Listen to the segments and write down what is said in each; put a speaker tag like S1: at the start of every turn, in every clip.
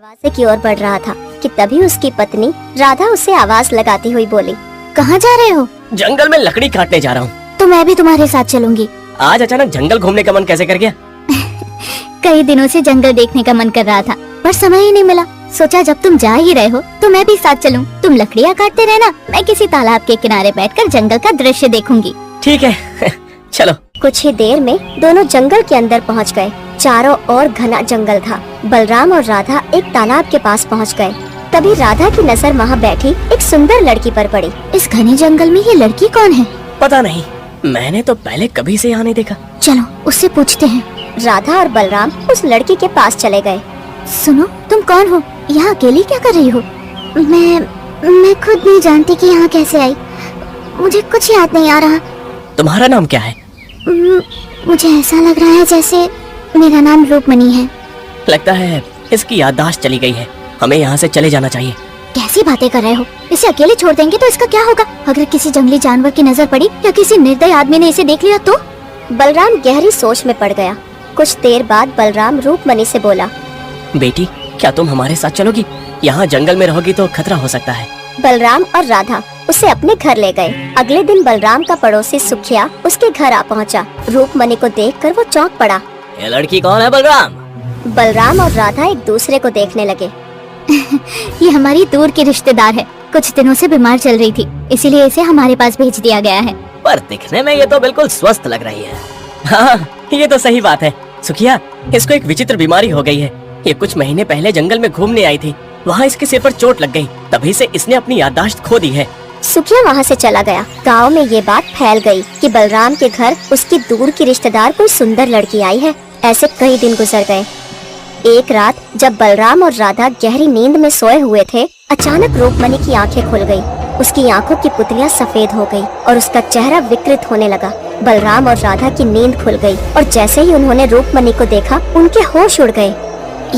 S1: दरवाजे की ओर बढ़ रहा था कि तभी उसकी पत्नी राधा उसे आवाज लगाती हुई बोली, कहाँ जा रहे हो?
S2: जंगल में लकड़ी काटने जा रहा हूँ।
S1: तो मैं भी तुम्हारे साथ चलूंगी।
S2: आज अचानक जंगल घूमने का मन कैसे कर गया?
S1: कई दिनों से जंगल देखने का मन कर रहा था पर समय ही नहीं मिला। सोचा जब तुम जा ही रहे हो तो मैं भी साथ चलूं। तुम लकड़ियाँ काटते रहना, मैं किसी तालाब के किनारे बैठकर जंगल का दृश्य देखूंगी।
S2: ठीक है चलो।
S1: कुछ ही देर में दोनों जंगल के अंदर पहुंच गए। चारों ओर घना जंगल था। बलराम और राधा एक तालाब के पास पहुंच गए। तभी राधा की नजर वहां बैठी एक सुंदर लड़की पर पड़ी। इस घने जंगल में ये लड़की कौन है?
S2: पता नहीं, मैंने तो पहले कभी से यहाँ नहीं देखा।
S1: चलो उससे पूछते हैं। राधा और बलराम उस लड़की के पास चले गए। सुनो, तुम कौन हो? यहाँ अकेली क्या कर रही हो? मैं खुद नहीं जानती कि यहाँ कैसे आई। मुझे कुछ याद नहीं आ रहा।
S2: तुम्हारा नाम क्या है?
S1: मुझे ऐसा लग रहा है जैसे मेरा नाम रूपमणि है।
S2: लगता है इसकी याददाश्त चली गई है। हमें यहाँ से चले जाना चाहिए।
S1: कैसी बातें कर रहे हो? इसे अकेले छोड़ देंगे तो इसका क्या होगा? अगर किसी जंगली जानवर की नजर पड़ी या किसी निर्दयी आदमी ने इसे देख लिया तो? बलराम गहरी सोच में पड़ गया। कुछ देर बाद बलराम रूपमणि से बोला,
S2: बेटी क्या तुम हमारे साथ चलोगी? यहाँ जंगल में रहोगी तो खतरा हो सकता है।
S1: बलराम और राधा उसे अपने घर ले गए। अगले दिन बलराम का पड़ोसी सुखिया उसके घर आ पहुँचा। रूपमणि को देखकर वो चौंक पड़ा।
S2: ये लड़की कौन है बलराम?
S1: बलराम और राधा एक दूसरे को देखने लगे। ये हमारी दूर की रिश्तेदार है। कुछ दिनों से बीमार चल रही थी, इसीलिए इसे हमारे पास भेज दिया गया है।
S2: पर दिखने में ये तो बिल्कुल स्वस्थ लग रही है। हाँ, ये तो सही बात है। सुखिया, इसको एक विचित्र बीमारी हो गई है। ये कुछ महीने पहले जंगल में घूमने आई थी। वहाँ इसके सिर पर चोट लग गई, तभी से इसने अपनी याददाश्त खो दी है।
S1: सुखिया वहाँ से चला गया। गांव में ये बात फैल गई कि बलराम के घर उसकी दूर की रिश्तेदार कोई सुंदर लड़की आई है। ऐसे कई दिन गुजर गए। एक रात जब बलराम और राधा गहरी नींद में सोए हुए थे, अचानक रूपमणि की आंखें खुल गई। उसकी आंखों की पुतलियां सफेद हो गई और उसका चेहरा विकृत होने लगा। बलराम और राधा की नींद खुल गई और जैसे ही उन्होंने रूपमणि को देखा, उनके होश उड़ गए।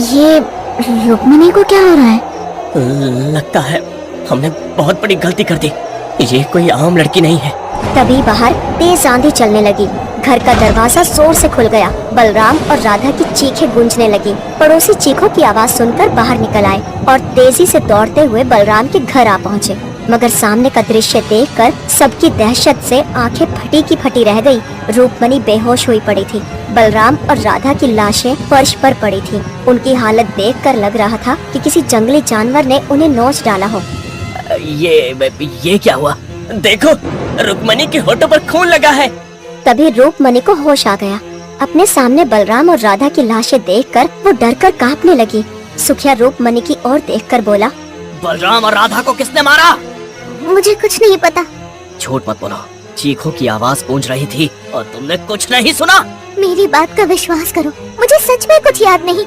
S1: ये रूपमणि को क्या हो रहा है?
S2: लगता है हमने बहुत बड़ी गलती कर दी। ये कोई आम लड़की नहीं है।
S1: तभी बाहर तेज आंधी चलने लगी। घर का दरवाजा जोर से खुल गया। बलराम और राधा की चीखें गूंजने लगी। पड़ोसी चीखों की आवाज सुनकर बाहर निकल आए और तेजी से दौड़ते हुए बलराम के घर आ पहुँचे। मगर सामने का दृश्य देखकर सबकी दहशत से आंखें फटी की फटी रह गई। रूपमणि बेहोश हुई पड़ी थी। बलराम और राधा की लाशें फर्श पर पड़ी थी। उनकी हालत देखकर लग रहा था कि किसी जंगली जानवर ने उन्हें नोच डाला हो।
S2: ये क्या हुआ? देखो, रूपमणि के होठों पर खून लगा है।
S1: तभी रूपमणि को होश आ गया। अपने सामने बलराम और राधा की लाशें देखकर वो डरकर कांपने लगी। सुखिया रूपमणि की ओर देखकर बोला,
S2: बलराम और राधा को किसने मारा?
S1: मुझे कुछ नहीं पता।
S2: झूठ मत बोलो, चीखों की आवाज गूंज रही थी और तुमने कुछ नहीं सुना।
S1: मेरी बात का विश्वास करो, मुझे सच में कुछ याद नहीं।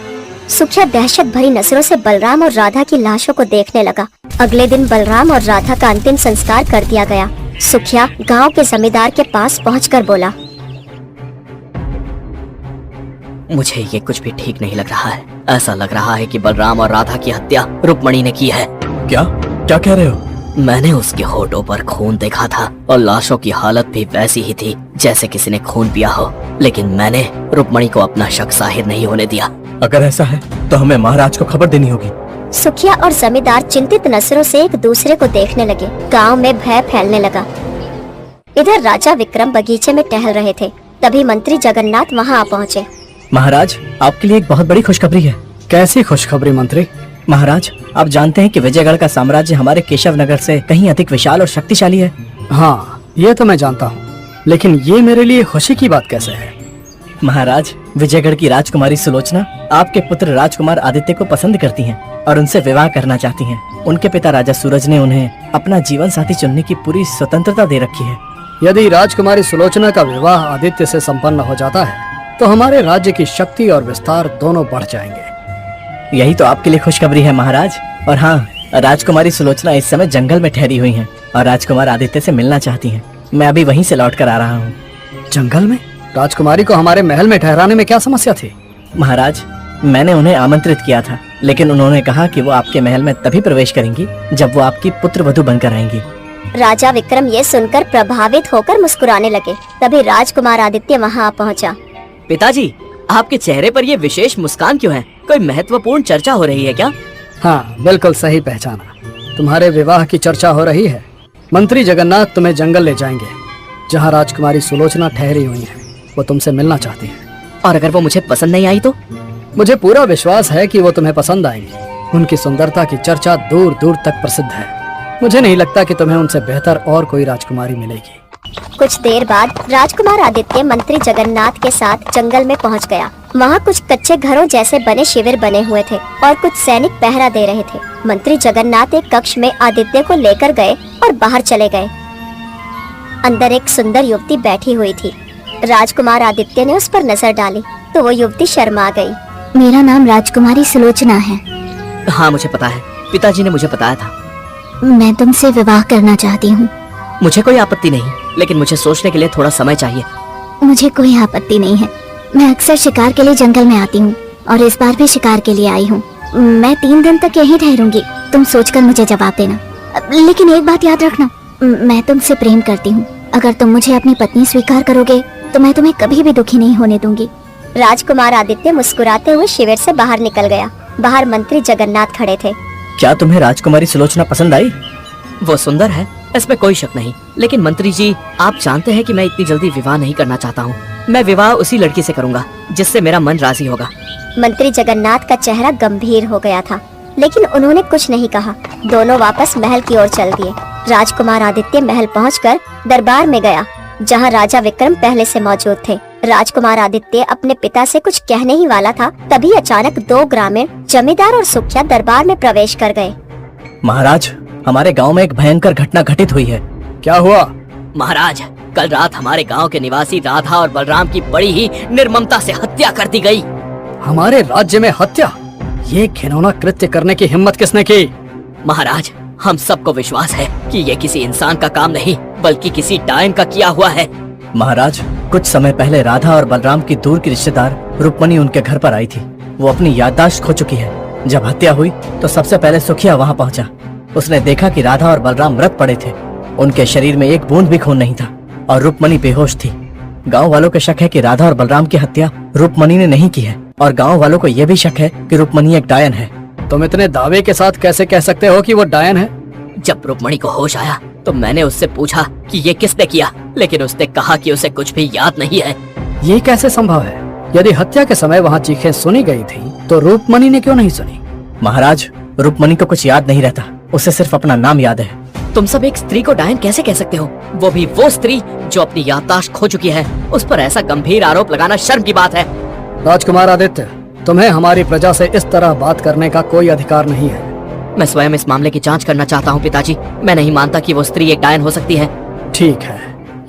S1: सुखिया दहशत भरी नजरों से बलराम और राधा की लाशों को देखने लगा। अगले दिन बलराम और राधा का अंतिम संस्कार कर दिया गया। सुखिया गांव के जमींदार के पास पहुंचकर बोला,
S2: मुझे ये कुछ भी ठीक नहीं लग रहा है। ऐसा लग रहा है कि बलराम और राधा की हत्या रूपमणि ने की है। क्या कह रहे हो? मैंने उसके होठों पर खून देखा था और लाशों की हालत भी वैसी ही थी जैसे किसी ने खून पिया हो, लेकिन मैंने रूपमणि को अपना शक जाहिर नहीं होने दिया।
S3: अगर ऐसा है तो हमें महाराज को खबर देनी होगी।
S1: सुखिया और जमींदार चिंतित नजरों से एक दूसरे को देखने लगे। गांव में भय फैलने लगा। इधर राजा विक्रम बगीचे में टहल रहे थे। तभी मंत्री जगन्नाथ वहां आ पहुँचे।
S3: महाराज, आपके लिए एक बहुत बड़ी खुशखबरी है।
S4: कैसी खुशखबरी मंत्री?
S3: महाराज, आप जानते हैं कि विजयगढ़ का साम्राज्य हमारे केशव नगर से कहीं अधिक विशाल और शक्तिशाली है।
S4: हाँ, ये तो मैं जानता हूँ, लेकिन ये मेरे लिए खुशी की बात कैसे है?
S3: महाराज, विजयगढ़ की राजकुमारी सुलोचना आपके पुत्र राजकुमार आदित्य को पसंद करती हैं और उनसे विवाह करना चाहती हैं। उनके पिता राजा सूरज ने उन्हें अपना जीवन साथी चुनने की पूरी स्वतंत्रता दे रखी है।
S4: यदि राजकुमारी सुलोचना का विवाह आदित्य से संपन्न हो जाता है तो हमारे राज्य की शक्ति और विस्तार दोनों बढ़ जाएंगे।
S3: यही तो आपके लिए खुशखबरी है महाराज। और हाँ, राजकुमारी सुलोचना इस समय जंगल में ठहरी हुई हैं और राजकुमार आदित्य से मिलना चाहती हैं। मैं अभी वहीं से लौट कर आ रहा हूँ।
S4: जंगल में? राजकुमारी को हमारे महल में ठहराने में क्या समस्या थी?
S3: महाराज, मैंने उन्हें आमंत्रित किया था, लेकिन उन्होंने कहा कि वो आपके महल में तभी प्रवेश करेंगी जब वो आपकी पुत्र वधू बनकर आएंगी।
S1: राजा विक्रम ये सुनकर प्रभावित होकर मुस्कुराने लगे। तभी राजकुमार आदित्य वहाँ आ पहुँचा।
S2: पिताजी, आपके चेहरे पर ये विशेष मुस्कान क्यों है? कोई महत्वपूर्ण चर्चा हो रही है क्या?
S4: हाँ, बिल्कुल सही पहचाना। तुम्हारे विवाह की चर्चा हो रही है। मंत्री जगन्नाथ तुम्हें जंगल ले जाएंगे, जहाँ राजकुमारी सुलोचना ठहरी हुई है। वो तुमसे मिलना चाहती है।
S2: और अगर वो मुझे पसंद नहीं आई तो?
S4: मुझे पूरा विश्वास है कि वो तुम्हें पसंद आएंगी। उनकी सुंदरता की चर्चा दूर दूर तक प्रसिद्ध है। मुझे नहीं लगता कि तुम्हें उनसे बेहतर और कोई राजकुमारी मिलेगी।
S1: कुछ देर बाद राजकुमार आदित्य मंत्री जगन्नाथ के साथ जंगल में पहुंच गया। वहाँ कुछ कच्चे घरों जैसे बने शिविर बने हुए थे और कुछ सैनिक पहरा दे रहे थे। मंत्री जगन्नाथ एक कक्ष में आदित्य को लेकर गए और बाहर चले गए। अंदर एक सुंदर युवती बैठी हुई थी। राजकुमार आदित्य ने उस पर नजर डाली तो वो युवती शर्मा गई।
S5: मेरा नाम राजकुमारी सुलोचना है।
S2: हाँ, मुझे पता है, पिताजी ने मुझे बताया था।
S5: मैं तुमसे विवाह करना चाहती हूँ।
S2: मुझे कोई आपत्ति नहीं, लेकिन मुझे सोचने के लिए थोड़ा समय चाहिए।
S5: मुझे कोई आपत्ति नहीं है। मैं अक्सर शिकार के लिए जंगल में आती हूँ और इस बार भी शिकार के लिए आई हूँ। मैं 3 दिन तक यहीं ठहरूंगी। तुम सोचकर मुझे जवाब देना। लेकिन एक बात याद रखना, मैं तुमसे प्रेम करती हूँ। अगर तुम मुझे अपनी पत्नी स्वीकार करोगे तो मैं तुम्हें कभी भी दुखी नहीं होने दूंगी।
S1: राजकुमार आदित्य मुस्कुराते हुए शिविर से बाहर निकल गया। बाहर मंत्री जगन्नाथ खड़े थे।
S3: क्या तुम्हें राजकुमारी सुलोचना पसंद आई?
S2: वो सुंदर है, इसमें कोई शक नहीं। लेकिन मंत्री जी, आप जानते हैं कि मैं इतनी जल्दी विवाह नहीं करना चाहता हूँ। मैं विवाह उसी लड़की से करूँगा जिससे मेरा मन राजी होगा।
S1: मंत्री जगन्नाथ का चेहरा गंभीर हो गया था, लेकिन उन्होंने कुछ नहीं कहा। दोनों वापस महल की ओर चल दिए। राजकुमार आदित्य महल पहुंचकर दरबार में गया, जहां राजा विक्रम पहले से मौजूद थे। राजकुमार आदित्य अपने पिता से कुछ कहने ही वाला था, तभी अचानक 2 ग्रामीण जमींदार और सुखिया दरबार में प्रवेश कर गए।
S3: महाराज, हमारे गांव में एक भयंकर घटना घटित हुई है।
S4: क्या हुआ?
S2: महाराज, कल रात हमारे गांव के निवासी राधा और बलराम की बड़ी ही निर्ममता से हत्या कर दी गई।
S4: हमारे राज्य में हत्या? ये घिनौना कृत्य करने की हिम्मत किसने की?
S2: महाराज, हम सबको विश्वास है कि ये किसी इंसान का काम नहीं बल्कि किसी डायन का किया हुआ है।
S3: महाराज, कुछ समय पहले राधा और बलराम की दूर की रिश्तेदार रुक्मणी उनके घर पर आई थी। वो अपनी याददाश्त खो चुकी है। जब हत्या हुई तो सबसे पहले सुखिया वहाँ पहुँचा। उसने देखा कि राधा और बलराम मृत पड़े थे। उनके शरीर में एक बूंद भी खून नहीं था और रुक्मणी बेहोश थी। गांव वालों को शक है कि राधा और बलराम की हत्या रुक्मणी ने नहीं की है और गांव वालों को यह भी शक है कि रुक्मणी एक डायन है।
S4: तुम इतने दावे के साथ कैसे कह सकते हो कि वो डायन है?
S2: जब रुक्मणी को होश आया तो मैंने उससे पूछा कि ये किसने किया, लेकिन उसने कहा कि उसे कुछ भी याद नहीं है।
S4: ये कैसे संभव है? यदि हत्या के समय वहाँ चीखें सुनी गई थी तो रुक्मणी ने क्यों नहीं सुनी?
S3: महाराज, रुक्मणी को कुछ याद नहीं रहता, उसे सिर्फ अपना नाम याद है।
S2: तुम सब एक स्त्री को डायन कैसे कह सकते हो? वो भी वो स्त्री जो अपनी याददाश्त खो चुकी है। उस पर ऐसा गंभीर आरोप लगाना शर्म की बात है।
S4: राजकुमार आदित्य, तुम्हें हमारी प्रजा से इस तरह बात करने का कोई अधिकार नहीं है।
S2: मैं स्वयं इस मामले की जांच करना चाहता हूँ पिताजी। मैं नहीं मानता कि वो स्त्री एक डायन हो सकती है।
S4: ठीक है,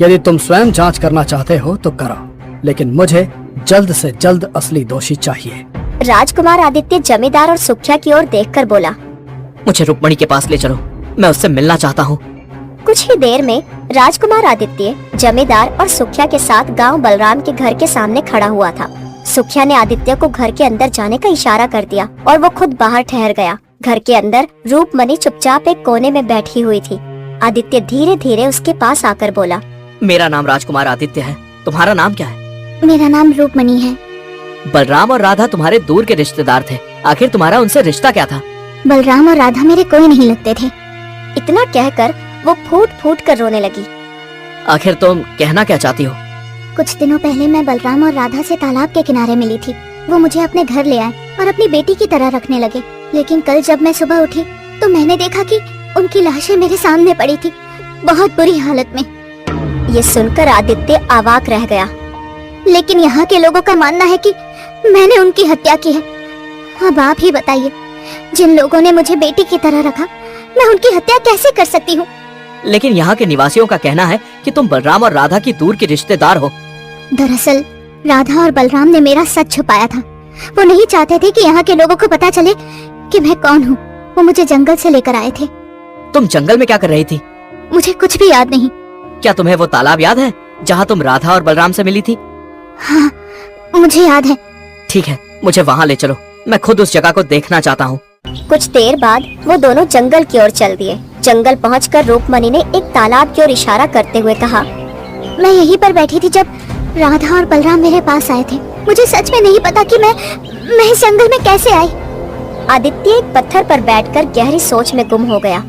S4: यदि तुम स्वयं जांच करना चाहते हो तो करो, लेकिन मुझे जल्द से जल्द असली दोषी चाहिए।
S1: राजकुमार आदित्य जमींदार और सुखिया की ओर देखकर बोला,
S2: मुझे रुक्मणी के पास ले चलो, मैं उससे मिलना चाहता हूँ।
S1: कुछ ही देर में राजकुमार आदित्य जमींदार और सुखिया के साथ गांव बलराम के घर के सामने खड़ा हुआ था। सुखिया ने आदित्य को घर के अंदर जाने का इशारा कर दिया और वो खुद बाहर ठहर गया। घर के अंदर रूपमणि चुपचाप एक कोने में बैठी हुई थी। आदित्य धीरे धीरे उसके पास आकर बोला,
S2: मेरा नाम राजकुमार आदित्य है, तुम्हारा नाम क्या है?
S5: मेरा नाम रूपमणि है।
S2: बलराम और राधा तुम्हारे दूर के रिश्तेदार थे, आखिर तुम्हारा उनसे रिश्ता क्या था?
S5: बलराम और राधा मेरे कोई नहीं लगते थे।
S1: इतना कहकर वो फूट फूट कर रोने लगी।
S2: आखिर तुम कहना क्या चाहती हो?
S5: कुछ दिनों पहले मैं बलराम और राधा से तालाब के किनारे मिली थी। वो मुझे अपने घर ले आए और अपनी बेटी की तरह रखने लगे। लेकिन कल जब मैं सुबह उठी तो मैंने देखा कि उनकी लाशें मेरे सामने पड़ी थी, बहुत बुरी हालत में।
S1: ये सुनकर आदित्य अवाक रह गया।
S5: लेकिन यहाँ के लोगों का मानना है कि मैंने उनकी हत्या की है। अब आप ही बताइए, जिन लोगों ने मुझे बेटी की तरह रखा, मैं उनकी हत्या कैसे कर सकती हूँ?
S2: लेकिन यहाँ के निवासियों का कहना है कि तुम बलराम और राधा की दूर की रिश्तेदार हो।
S5: दरअसल राधा और बलराम ने मेरा सच छुपाया था। वो नहीं चाहते थे कि यहाँ के लोगों को पता चले कि मैं कौन हूँ। वो मुझे जंगल से लेकर आए थे।
S2: तुम जंगल में क्या कर रही थी?
S5: मुझे कुछ भी याद नहीं।
S2: क्या तुम्हें वो तालाब याद है जहाँ तुम राधा और बलराम से मिली थी?
S5: हाँ, मुझे याद है।
S2: ठीक है, मुझे वहाँ ले चलो, मैं खुद उस जगह को देखना चाहता हूँ।
S1: कुछ देर बाद वो दोनों जंगल की ओर चल दिए। जंगल पहुंचकर रूपमणि ने एक तालाब की ओर इशारा करते हुए कहा,
S5: मैं यहीं पर बैठी थी जब राधा और बलराम मेरे पास आए थे। मुझे सच में नहीं पता कि मैं इस जंगल में कैसे आई।
S1: आदित्य एक पत्थर पर बैठकर गहरी सोच में गुम हो गया।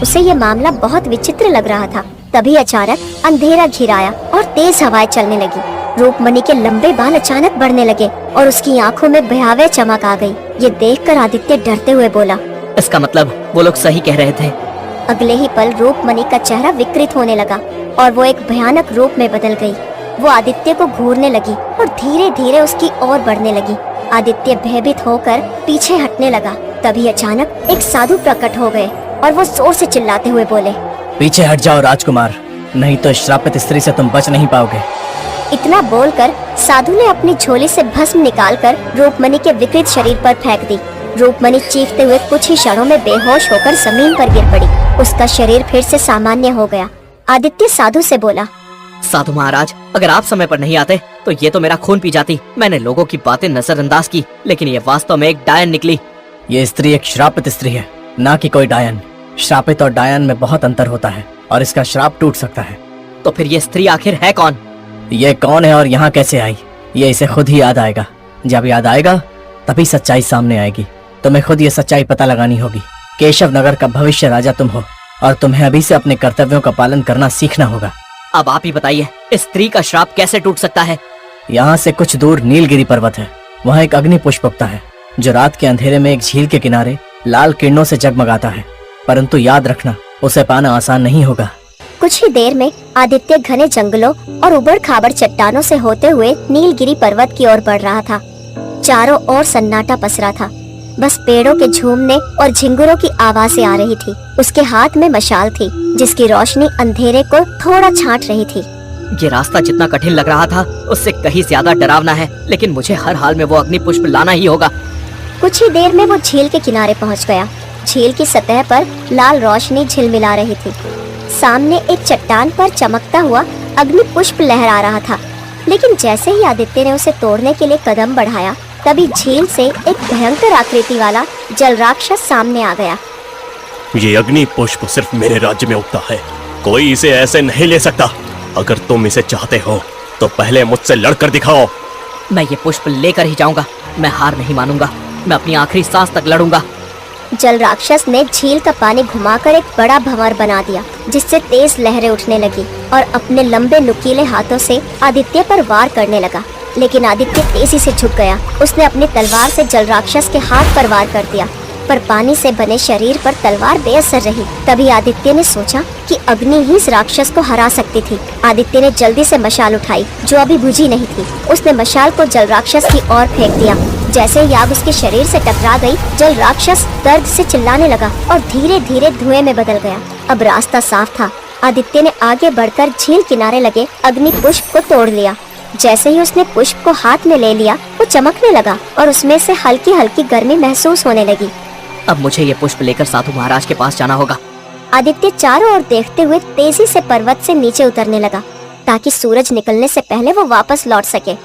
S1: उसे ये मामला बहुत विचित्र लग रहा था। तभी अचानक अंधेरा घिर आया और तेज हवाएं चलने लगी। रूपमणि के लंबे बाल अचानक बढ़ने लगे और उसकी आंखों में भयावह चमक आ गई। ये देखकर आदित्य डरते हुए बोला,
S2: इसका मतलब वो लोग सही कह रहे थे।
S1: अगले ही पल रूपमणि का चेहरा विकृत होने लगा और वो एक भयानक रूप में बदल गई। वो आदित्य को घूरने लगी और धीरे धीरे उसकी ओर बढ़ने लगी। आदित्य भयभीत होकर पीछे हटने लगा। तभी अचानक एक साधु प्रकट हो गए और वो जोर से चिल्लाते हुए बोले,
S3: पीछे हट जाओ राजकुमार, नहीं तो श्रापित स्त्री से तुम बच नहीं पाओगे।
S1: इतना बोलकर साधु ने अपनी झोली से भस्म निकालकर रूपमणि के विकृत शरीर पर फेंक दी। रूपमणि चीखते हुए कुछ ही क्षणों में बेहोश होकर जमीन पर गिर पड़ी। उसका शरीर फिर से सामान्य हो गया। आदित्य साधु से बोला,
S2: साधु महाराज, अगर आप समय पर नहीं आते तो ये तो मेरा खून पी जाती। मैंने लोगों की बातें नजरअंदाज की, लेकिन ये वास्तव में एक डायन निकली।
S3: ये स्त्री एक श्रापित स्त्री है, ना कि कोई डायन। श्रापित और डायन में बहुत अंतर होता है और इसका श्राप टूट सकता है।
S2: तो फिर ये स्त्री आखिर है कौन?
S3: ये कौन है और यहाँ कैसे आई, ये इसे खुद ही याद आएगा। जब याद आएगा तभी सच्चाई सामने आएगी। तुम्हें खुद ये सच्चाई पता लगानी होगी। केशव नगर का भविष्य राजा तुम हो और तुम्हें अभी से अपने कर्तव्यों का पालन करना सीखना होगा।
S2: अब आप ही बताइए, इस स्त्री का श्राप कैसे टूट सकता है?
S3: यहाँ से कुछ दूर नीलगिरी पर्वत है। वहाँ एक अग्नि पुष्प उगता है जो रात के अंधेरे में एक झील के किनारे लाल किरणों से जगमगाता है। परंतु याद रखना, उसे पाना आसान नहीं होगा।
S1: कुछ ही देर में आदित्य घने जंगलों और उबड़ खाबड़ चट्टानों से होते हुए नीलगिरी पर्वत की ओर बढ़ रहा था। चारों ओर सन्नाटा पसरा था। बस पेड़ों के झूमने और झिंगुरों की आवाजें आ रही थी। उसके हाथ में मशाल थी जिसकी रोशनी अंधेरे को थोड़ा छांट रही थी।
S2: ये रास्ता जितना कठिन लग रहा था उससे कहीं ज्यादा डरावना है, लेकिन मुझे हर हाल में वो अग्नि पुष्प लाना ही होगा।
S1: कुछ ही देर में वो झील के किनारे पहुंच गया। झील की सतह पर लाल रोशनी झिलमिला रही थी। सामने एक चट्टान पर चमकता हुआ अग्नि पुष्प लहरा रहा था। लेकिन जैसे ही आदित्य ने उसे तोड़ने के लिए कदम बढ़ाया, तभी झील से एक भयंकर आकृति वाला जल राक्षस सामने आ गया।
S6: ये अग्नि पुष्प सिर्फ मेरे राज्य में उगता है, कोई इसे ऐसे नहीं ले सकता। अगर तुम इसे चाहते हो तो पहले मुझसे लड़कर दिखाओ।
S2: मैं ये पुष्प लेकर ही जाऊंगा। मैं हार नहीं मानूंगा। मैं अपनी आखिरी सांस तक लड़ूंगा।
S1: जल राक्षस ने झील का पानी घुमाकर एक बड़ा भंवर बना दिया, जिससे तेज लहरें उठने लगी और अपने लंबे नुकीले हाथों से आदित्य पर वार करने लगा। लेकिन आदित्य तेजी से झुक गया। उसने अपनी तलवार से जल राक्षस के हाथ पर वार कर दिया, पर पानी से बने शरीर पर तलवार बेअसर रही। तभी आदित्य ने सोचा कि अग्नि ही इस राक्षस को हरा सकती थी। आदित्य ने जल्दी से मशाल उठाई जो अभी बुझी नहीं थी। उसने मशाल को जल राक्षस की ओर फेंक दिया। जैसे ही आग उसके शरीर से टकरा गई, जल राक्षस दर्द से चिल्लाने लगा और धीरे धीरे धुएं में बदल गया। अब रास्ता साफ था। आदित्य ने आगे बढ़कर झील किनारे लगे अग्नि पुष्प को तोड़ लिया। जैसे ही उसने पुष्प को हाथ में ले लिया, वो चमकने लगा और उसमें से हल्की हल्की गर्मी महसूस होने लगी।
S2: अब मुझे ये पुष्प लेकर साधु महाराज के पास जाना होगा।
S1: आदित्य चारों ओर देखते हुए तेजी से पर्वत से नीचे उतरने लगा, ताकि सूरज निकलने से पहले वो वापस लौट सके।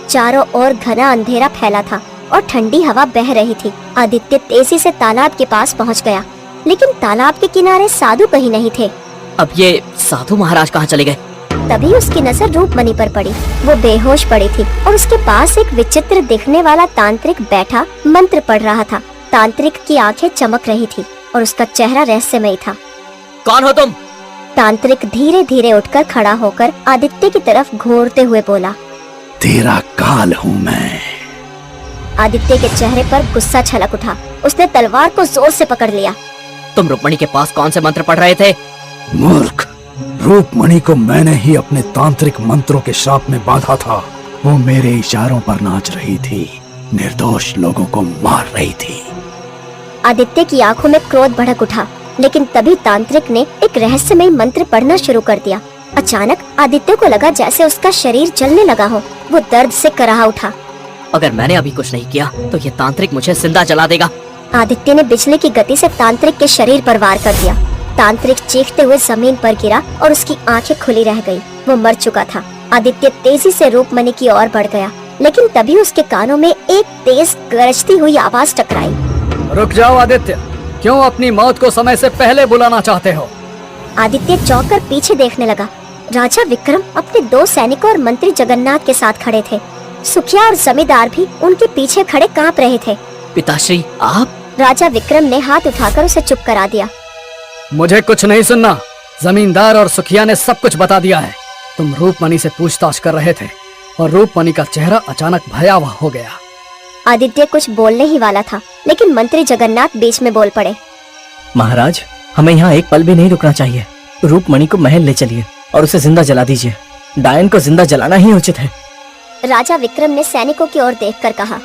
S1: चारों ओर घना अंधेरा फैला था और ठंडी हवा बह रही थी। आदित्य तेजी से तालाब के पास पहुंच गया, लेकिन तालाब के किनारे साधु कहीं नहीं थे।
S2: अब ये साधु महाराज कहाँ चले गए?
S1: तभी उसकी नजर रूपमणि पर पड़ी। वो बेहोश पड़ी थी और उसके पास एक विचित्र दिखने वाला तांत्रिक बैठा मंत्र पढ़ रहा था। तांत्रिक की आंखें चमक रही थी और उसका चेहरा रहस्यमय था।
S2: कौन हो तुम?
S1: तांत्रिक धीरे धीरे उठकर खड़ा होकर आदित्य की तरफ घूरते हुए बोला,
S7: तेरा काल हूँ मैं।
S1: आदित्य के चेहरे पर गुस्सा छलक उठा। उसने तलवार को जोर से पकड़ लिया।
S2: तुम रुक्मणी के पास कौन से मंत्र पढ़ रहे थे?
S7: मूर्ख, रूपमणि को मैंने ही अपने तांत्रिक मंत्रों के श्राप में बांधा था। वो मेरे इशारों पर नाच रही थी, निर्दोष लोगों को मार रही थी।
S1: आदित्य की आंखों में क्रोध भड़क उठा, लेकिन तभी तांत्रिक ने एक रहस्यमय मंत्र पढ़ना शुरू कर दिया। अचानक आदित्य को लगा जैसे उसका शरीर जलने लगा हो। वो दर्द से कराह उठा।
S2: अगर मैंने अभी कुछ नहीं किया तो ये तांत्रिक मुझे जिंदा जला देगा।
S1: आदित्य ने बिजली की गति से तांत्रिक के शरीर पर वार कर दिया। तांत्रिक चीखते हुए जमीन पर गिरा और उसकी आंखें खुली रह गई। वो मर चुका था। आदित्य तेजी से रूपमणि की ओर बढ़ गया, लेकिन तभी उसके कानों में एक तेज गरजती हुई आवाज टकराई।
S4: रुक जाओ आदित्य, क्यों अपनी मौत को समय से पहले बुलाना चाहते हो?
S1: आदित्य चौंक कर पीछे देखने लगा। राजा विक्रम अपने 2 सैनिकों और मंत्री जगन्नाथ के साथ खड़े थे। सुखिया और जमींदार भी उनके पीछे खड़े कांप रहे थे।
S2: पिताश्री, आप?
S1: राजा विक्रम ने हाथ उठाकर उसे चुप करा दिया।
S4: मुझे कुछ नहीं सुनना। जमींदार और सुखिया ने सब कुछ बता दिया है। तुम रूपमणि से पूछताछ कर रहे थे और रूपमणि का चेहरा अचानक भयावह हो गया।
S1: आदित्य कुछ बोलने ही वाला था, लेकिन मंत्री जगन्नाथ बीच में बोल पड़े।
S3: महाराज, हमें यहाँ एक पल भी नहीं रुकना चाहिए। रूपमणि को महल ले चलिए और उसे जिंदा जला दीजिए। डायन को जिंदा जलाना ही उचित है।
S1: राजा विक्रम ने सैनिकों की ओर देखकर कहा।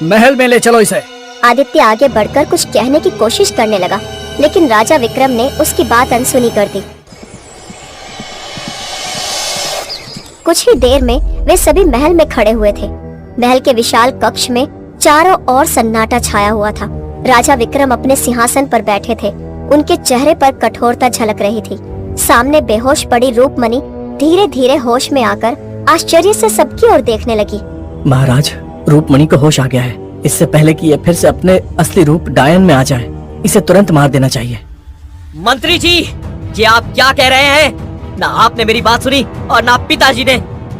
S4: महल में ले चलो इसे।
S1: आदित्य आगे बढ़कर कुछ कहने की कोशिश करने लगा, लेकिन राजा विक्रम ने उसकी बात अनसुनी कर दी। कुछ ही देर में वे सभी महल में खड़े हुए थे। महल के विशाल कक्ष में चारों ओर सन्नाटा छाया हुआ था। राजा विक्रम अपने सिंहासन पर बैठे थे। उनके चेहरे पर कठोरता झलक रही थी। सामने बेहोश पड़ी रूपमणि धीरे धीरे होश में आकर आश्चर्य से सबकी ओर देखने लगी।
S3: महाराज, रूपमणि को होश आ गया है। इससे पहले कि ये फिर से अपने असली रूप डायन में आ जाए, इसे तुरंत मार देना चाहिए।
S2: मंत्री जी, ये आप क्या कह रहे हैं? ना आपने मेरी बात सुनी और ना पिताजी ने।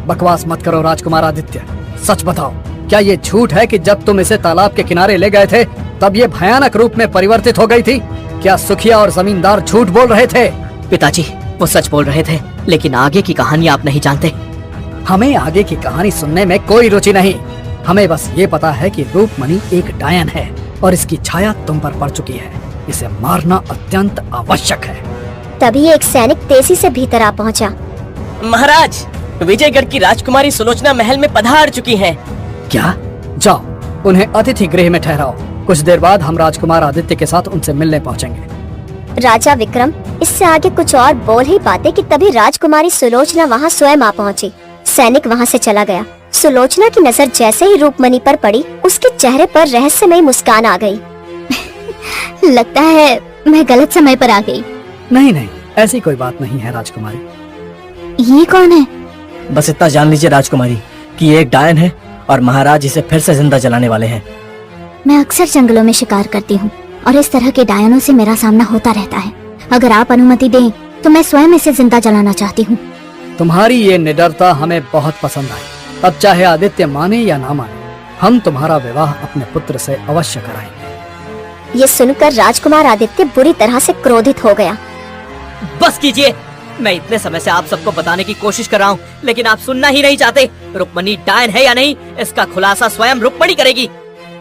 S4: बकवास मत करो राजकुमार आदित्य। सच बताओ, क्या ये झूठ है कि जब तुम इसे तालाब के किनारे ले गए थे तब ये भयानक रूप में परिवर्तित हो गई थी? क्या सुखिया और जमींदार झूठ बोल रहे थे?
S2: पिताजी, वो सच बोल रहे थे, लेकिन आगे की कहानी आप नहीं जानते।
S4: हमें आगे की कहानी सुनने में कोई रुचि नहीं। हमें बस ये पता है कि रूपमणि एक डायन है और इसकी छाया तुम पर पड़ चुकी है। इसे मारना अत्यंत आवश्यक है।
S1: तभी एक सैनिक तेजी से भीतर आ पहुंचा।
S2: महाराज, विजयगढ़ की राजकुमारी सुलोचना महल में पधार चुकी हैं।
S4: क्या? जाओ, उन्हें अतिथि गृह में ठहराओ। कुछ देर बाद हम राजकुमार आदित्य के साथ उनसे मिलने पहुंचेंगे।
S1: राजा विक्रम इससे आगे कुछ और बोल ही पाते कि तभी राजकुमारी सुलोचना वहां स्वयं आ पहुंची। सैनिक वहां से चला गया। सुलोचना की नजर जैसे ही रूपमणि पर पड़ी, उसके चेहरे पर रहस्यमय मुस्कान आ गई।
S5: लगता है मैं गलत समय पर आ गई।
S4: नहीं नहीं, ऐसी कोई बात नहीं है राजकुमारी।
S5: ये कौन है?
S3: बस इतना जान लीजिए राजकुमारी कि ये एक डायन है और महाराज इसे फिर से जिंदा जलाने वाले हैं।
S5: मैं अक्सर जंगलों में शिकार करती हूँ और इस तरह के डायनों से मेरा सामना होता रहता है। अगर आप अनुमति दें तो मैं स्वयं इसे जिंदा जलाना चाहती हूँ।
S4: तुम्हारी ये निडरता हमें बहुत पसंद आई। अब चाहे आदित्य माने या ना माने, हम तुम्हारा विवाह अपने पुत्र से अवश्य कराएंगे।
S1: ये सुनकर राजकुमार आदित्य बुरी तरह से क्रोधित हो गया।
S2: बस कीजिए, मैं इतने समय से आप सबको बताने की कोशिश कर रहा हूँ, लेकिन आप सुनना ही नहीं चाहते। रुक्मणी डायन है या नहीं, इसका खुलासा स्वयं रुक्मणी करेगी।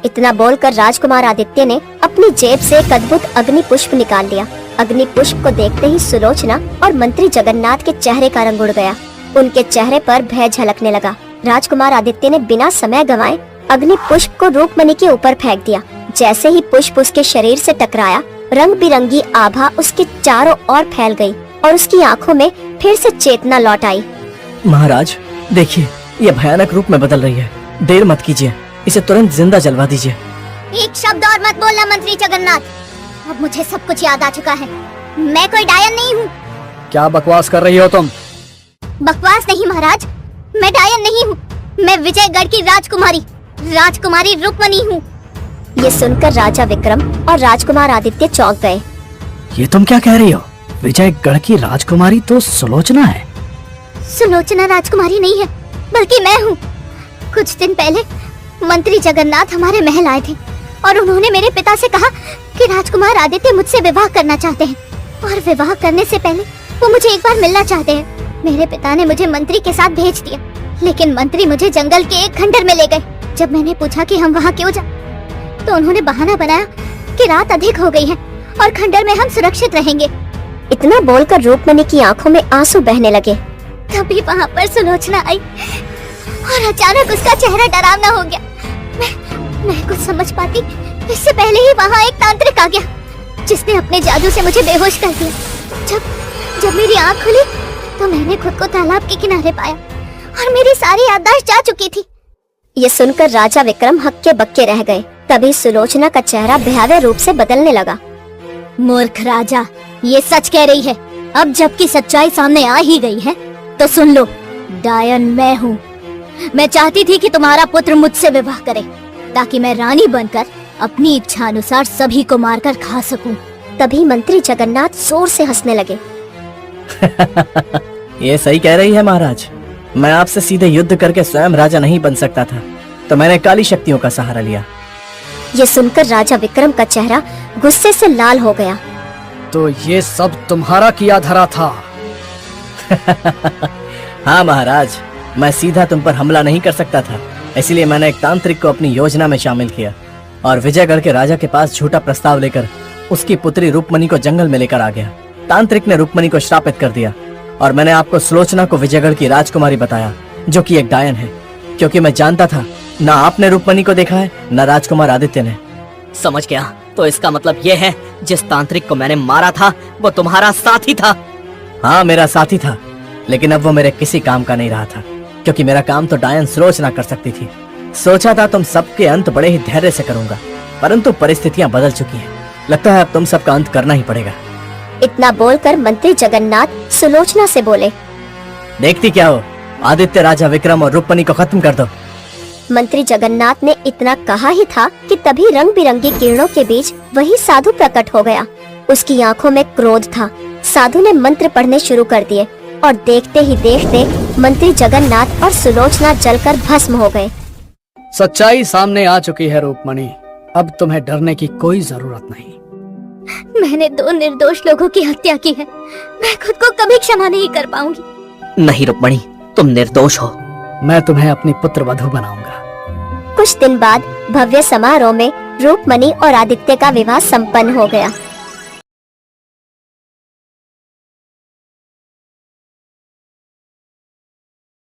S1: इतना बोलकर राजकुमार आदित्य ने अपनी जेब से एक अद्भुत अग्नि पुष्प निकाल लिया। अग्नि पुष्प को देखते ही सुलोचना और मंत्री जगन्नाथ के चेहरे का रंग उड़ गया। उनके चेहरे पर भय झलकने लगा। राजकुमार आदित्य ने बिना समय गंवाए अग्नि पुष्प को रूपमणि के ऊपर फेंक दिया। जैसे ही पुष्प उसके शरीर से टकराया, रंग बिरंगी आभा उसके चारों ओर फैल गई और उसकी आंखों में फिर से चेतना लौट आई।
S3: महाराज देखिए, ये भयानक रूप में बदल रही है। देर मत कीजिए, इसे तुरंत जिंदा जलवा दीजिए।
S1: एक शब्द और मत बोलना मंत्री जगन्नाथ। अब मुझे सब कुछ याद आ चुका है। मैं कोई डायन नहीं हूँ।
S4: क्या बकवास कर रही हो तुम?
S1: बकवास नहीं महाराज, मैं डायन नहीं हूँ। मैं विजयगढ़ की राजकुमारी रुक्मणी हूँ। ये सुनकर राजा विक्रम और राजकुमार आदित्य चौंक गए।
S4: ये तुम क्या कह रही हो? विजयगढ़ की राजकुमारी तो सुलोचना है।
S1: सुलोचना राजकुमारी नहीं है, बल्कि मैं हूँ। कुछ दिन पहले मंत्री जगन्नाथ हमारे महल आए थे और उन्होंने मेरे पिता से कहा कि राजकुमार आदित्य मुझसे विवाह करना चाहते हैं और विवाह करने से पहले वो मुझे एक बार मिलना चाहते हैं। मेरे पिता ने मुझे मंत्री के साथ भेज दिया, लेकिन मंत्री मुझे जंगल के एक खंडर में ले गए। जब मैंने पूछा कि हम वहाँ क्यों जाएं, तो उन्होंने बहाना बनाया कि रात अधिक हो गई है और खंडर में हम सुरक्षित रहेंगे। इतना बोलकर रूपमणि की आंखों में आंसू बहने लगे। तभी वहाँ पर सुलोचना आई और अचानक उसका चेहरा डरावना हो गया। मैं कुछ समझ पाती इससे पहले ही वहाँ एक तांत्रिक आ गया, जिसने अपने जादू से मुझे बेहोश कर दिया। जब मेरी आँख खुली तो मैंने खुद को तालाब के किनारे पाया और मेरी सारी याददाश्त जा चुकी थी। ये सुनकर राजा विक्रम हक्के बक्के रह गए। तभी सुलोचना का चेहरा भयावह रूप से बदलने लगा।
S5: मूर्ख राजा, ये सच कह रही है। अब जबकि सच्चाई सामने आ ही गई है तो सुन लो, डायन मैं हूँ। मैं चाहती थी कि तुम्हारा पुत्र मुझसे विवाह करे ताकि मैं रानी बनकर अपनी इच्छा अनुसार सभी को मारकर खा सकूं।
S1: तभी मंत्री जगन्नाथ जोर से हंसने लगे।
S3: ये सही कह रही है महाराज। मैं आपसे सीधे युद्ध करके स्वयं राजा नहीं बन सकता था, तो मैंने काली शक्तियों का सहारा लिया।
S1: ये सुनकर राजा विक्रम का चेहरा गुस्से से लाल हो गया।
S4: तो ये सब तुम्हारा किया धरा था।
S3: हाँ महाराज, मैं सीधा तुम पर हमला नहीं कर सकता था, इसलिए मैंने एक तांत्रिक को अपनी योजना में शामिल किया और विजयगढ़ के राजा के पास झूठा प्रस्ताव लेकर उसकी पुत्री रुक्मणी को जंगल में लेकर आ गया। तांत्रिक ने रुक्मणी को श्रापित कर दिया और मैंने आपको सुलोचना को विजयगढ़ की राजकुमारी बताया, जो कि एक डायन है, क्योंकि मैं जानता था ना आपने रुक्मणी को देखा है न राजकुमार आदित्य ने।
S2: समझ गया। तो इसका मतलब ये है जिस तांत्रिक को मैंने मारा था वो तुम्हारा साथी था।
S3: हाँ, मेरा साथी था, लेकिन अब वो मेरे किसी काम का नहीं रहा था, क्योंकि मेरा काम तो डायन सुलोचना कर सकती थी। सोचा था तुम सबके अंत बड़े ही धैर्य से करूंगा, परंतु परिस्थितियां बदल चुकी हैं। लगता है अब तुम सबका अंत करना ही पड़ेगा।
S1: इतना बोलकर मंत्री जगन्नाथ सुलोचना से बोले।
S3: देखती क्या हो, आदित्य, राजा विक्रम और रुक्मणी को खत्म कर दो।
S1: मंत्री जगन्नाथ ने इतना कहा ही था कि तभी रंग बिरंगी किरणों के बीच वही साधु प्रकट हो गया। उसकी आंखों में क्रोध था। साधु ने मंत्र पढ़ने शुरू कर दिए और देखते ही देखते मंत्री जगन्नाथ और सुलोचना जलकर भस्म हो गए।
S4: सच्चाई सामने आ चुकी है रुक्मणी, अब तुम्हें डरने की कोई जरूरत नहीं।
S5: मैंने 2 निर्दोष लोगों की हत्या की है, मैं खुद को कभी क्षमा नहीं कर पाऊंगी।
S2: नहीं रुक्मणी, तुम निर्दोष हो।
S4: मैं तुम्हें अपनी पुत्र वधू बनाऊंगा।
S1: कुछ दिन बाद भव्य समारोह में रूपमणि और आदित्य का विवाह संपन्न हो गया।